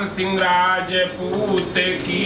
सिंह राजपूत की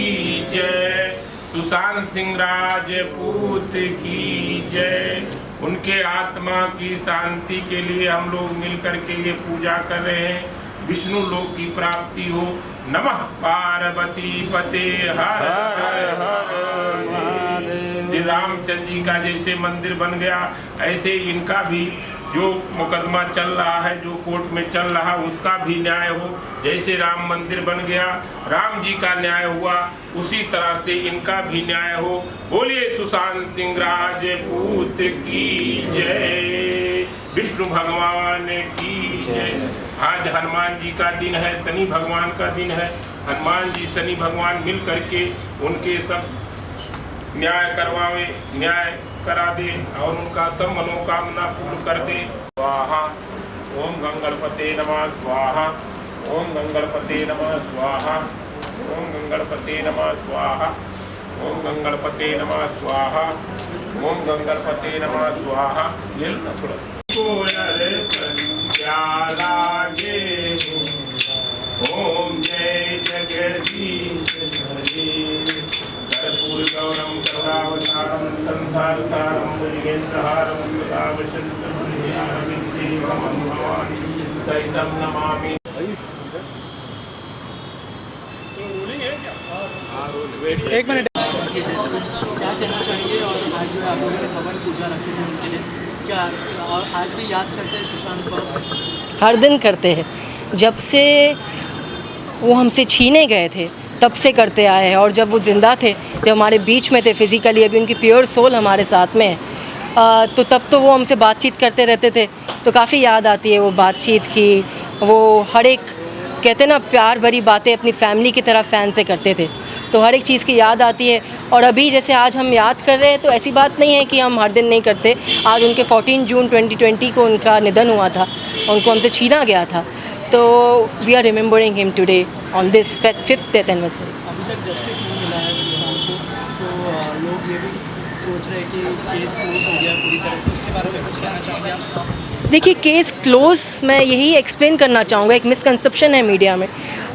जय, सुशांत सिंह राजपूत की जय। उनके आत्मा की शांति के लिए हम लोग मिल करके ये पूजा कर रहे हैं, विष्णु लोक की प्राप्ति हो। नमः पार्वती पते हर हर हर। श्री रामचंद्र जी का जैसे मंदिर बन गया, ऐसे इनका भी जो मुकदमा चल रहा है, जो कोर्ट में चल रहा, उसका भी न्याय हो। जैसे राम मंदिर बन गया, राम जी का न्याय हुआ, उसी तरह से इनका भी न्याय हो। बोलिए सुशांत सिंह राजपूत की जय, विष्णु भगवान की जय। आज हनुमान जी का दिन है, शनि भगवान का दिन है। हनुमान जी शनि भगवान मिल करके उनके सब न्याय करवावे, न्याय करा दे और उनका सब मनोकामना पूर्ण कर दे। स्वाहा। ओम गंगणपते नमः स्वाहा। ओम गंगणपते नमः स्वाहा। ओम गंगणपते नमः स्वाहा। ओम गंगणपते नमः स्वाहा। ओम गंगणपते नमः स्वाहा। ये ना थोड़ा ओम जय जगदीश हरे। कर्पूर गौरम करुणावतारम संसारसारम भुजगेन्द्रहारम सदा वसंतं हृदयारविन्दे भवं भवानी सहितं नमामि। एक मिनट, क्या कहना चाहिए? और आज जो है आप लोगों ने भवन पूजा रखी है उनके लिए, क्या और आज भी याद करते हैं सुशांत को? हर दिन करते हैं, जब से वो हमसे छीने गए थे तब से करते आए हैं। और जब वो ज़िंदा थे, जब हमारे बीच में थे फिज़िकली, अभी उनकी प्योर सोल हमारे साथ में है, तो तब तो वो हमसे बातचीत करते रहते थे, तो काफ़ी याद आती है वो बातचीत की। वो हर एक कहते ना प्यार भरी बातें अपनी फैमिली की तरह फ़ैन से करते थे, तो हर एक चीज़ की याद आती है। और अभी जैसे आज हम याद कर रहे हैं, तो ऐसी बात नहीं है कि हम हर दिन नहीं करते। आज उनके 14 जून 2020 को उनका निधन हुआ था, उनको हमसे छीना गया था, तो we are remembering him today on this 5th death anniversary. अभी तक जस्टिस नहीं मिला है सुशांत को, तो लोग ये भी सोच रहे हैं कि केस क्लोज हो गया पूरी तरह से, उसके बारे में कुछ कहना चाहेंगे आप? देखिए, केस क्लोज मैं यही एक्सप्लेन करना चाहूँगा, एक मिसकंसेप्शन है मीडिया में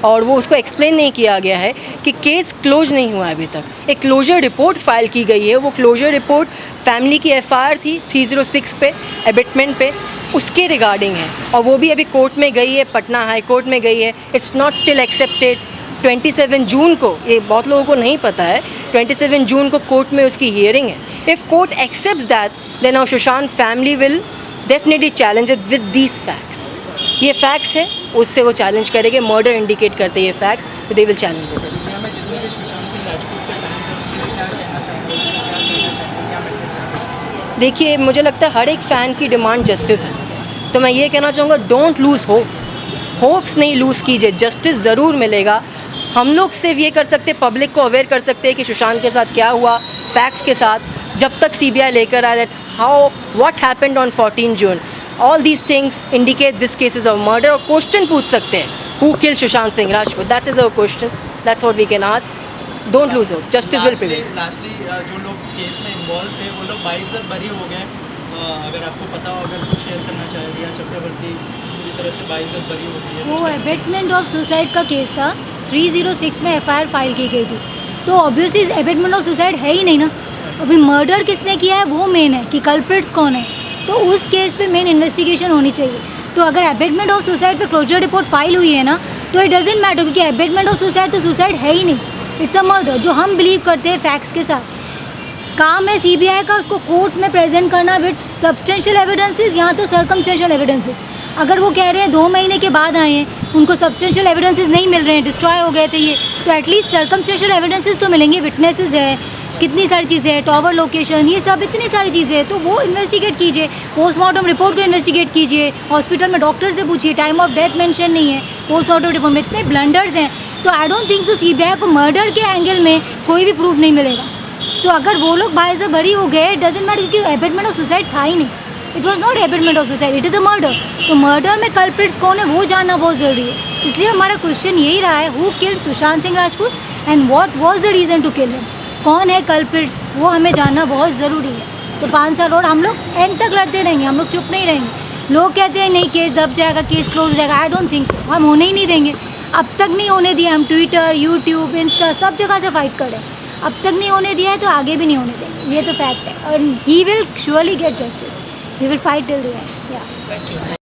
और वो उसको एक्सप्लेन नहीं किया गया है कि केस क्लोज नहीं हुआ है अभी तक। एक क्लोजर रिपोर्ट फाइल की गई है, वो क्लोजर रिपोर्ट फैमिली की FIR थी 306 पे, एबेटमेंट पे, उसके रिगार्डिंग है, और वो भी अभी कोर्ट में गई है, पटना हाई कोर्ट में गई है। It's not still accepted. 27 जून को, ये बहुत लोगों को नहीं पता है, 27 जून को कोर्ट में उसकी हियरिंग है। If court accepts that, then our Sushant family will definitely challenge it with these facts. ये फैक्ट्स है, उससे वो चैलेंज करेंगे। मर्डर इंडिकेट करते हैं ये फैक्ट्स, तो they will challenge with this. दुनिया में जितने भी सुशांत सिंह राजपूत के फैंस हैं, उनके लिए क्या कहना चाहेंगे, क्या कहना चाहेंगे, क्या मैसेज? देखिए, मुझे लगता है हर एक फ़ैन की डिमांड जस्टिस है, तो मैं ये कहना चाहूँगा, डोंट लूज़ होप्स नहीं लूज़ कीजिए, जस्टिस ज़रूर मिलेगा। हम लोग सिर्फ ये कर सकते हैं, पब्लिक को अवेयर कर सकते हैं कि सुशांत के साथ क्या हुआ, फैक्ट्स के साथ, जब तक CBI लेकर आए that what happened on 14 June. All these things indicate this cases of murder. और क्वेश्चन पूछ सकते हैं, who killed Sushant Singh Rajput? That is our question. That's what we can ask. Don't lose hope. Justice will prevail. Lastly जो लोग case में involve थे, वो लोग बाइज्जत बरी हो गए। अगर आपको पता हो, अगर कुछ शेयर करना चाहे, रिया चक्रवर्ती पूरी तरह से बाइज्जत बरी हो गई है। वो एबेटमेंट ऑफ सुसाइड का केस था, 306 में FIR फाइल की गई थी, तो ऑब्वियसली एबेटमेंट ऑफ सुसाइड है ही नहीं ना। अभी मर्डर किसने किया है वो मेन है, कि कल्प्रिट्स कौन है, तो उस केस पे मेन इन्वेस्टिगेशन होनी चाहिए। तो अगर एबेटमेंट ऑफ सुसाइड पे क्लोजर रिपोर्ट फाइल हुई है ना, तो इट डजेंट मैटर, क्योंकि एबेटमेंट ऑफ सुसाइड तो सुसाइड है ही नहीं, इट्स अ मर्डर, जो हम बिलीव करते हैं फैक्ट्स के साथ। काम है CBI का उसको कोर्ट में प्रेजेंट करना विद सब्सटेंशियल एविडेंसेस या तो सर्कमस्टेंशियल एविडेंसेस। अगर वो कह रहे हैं 2 महीने के बाद आए हैं, उनको सब्सटेंशियल एविडेंसेस नहीं मिल रहे हैं, डिस्ट्रॉय हो गए थे ये, तो एटलीस्ट सर्कमस्टेंशियल एविडेंसेस तो मिलेंगे, विटनेसेस है, कितनी सारी चीज़ें हैं, टॉवर लोकेशन, ये सब इतनी सारी चीज़ें हैं, तो वो इन्वेस्टिगेट कीजिए। पोस्टमार्टम रिपोर्ट को इन्वेस्टिगेट कीजिए, हॉस्पिटल में डॉक्टर से पूछिए, टाइम ऑफ डेथ मेंशन नहीं है पोस्टमार्टम रिपोर्ट में, इतने ब्लंडर्स हैं। तो I don't think so CBI को मर्डर के एंगल में कोई भी प्रूफ नहीं मिलेगा। तो अगर वो लोग बाइज्जत बरी हो गए, इट डजंट मैटर, क्योंकि एबेटमेंट ऑफ सुसाइड था ही नहीं, it was not abetment of suicide, it is a murder. तो मर्डर में कल्प्रिट्स कौन है वो जानना बहुत ज़रूरी है। इसलिए हमारा क्वेश्चन यही रहा है, who killed Sushant Singh Rajput and what was the reason to kill him, कौन है कल्प्रिट्स, वो हमें जानना बहुत ज़रूरी है। तो 5 साल और हम लोग एंड तक लड़ते रहेंगे, हम लोग चुप नहीं रहेंगे। लोग कहते हैं नहीं केस दब जाएगा, केस क्लोज हो जाएगा, आई डोंट थिंक सो, हम होने ही नहीं देंगे। अब तक नहीं होने दिया, हम ट्विटर, यूट्यूब, इंस्टा सब जगह से फाइट कर रहे हैं, अब तक नहीं होने दिया है तो आगे भी नहीं होने देंगे, ये तो फैक्ट है। और he will surely gate justice, he will fight till the end.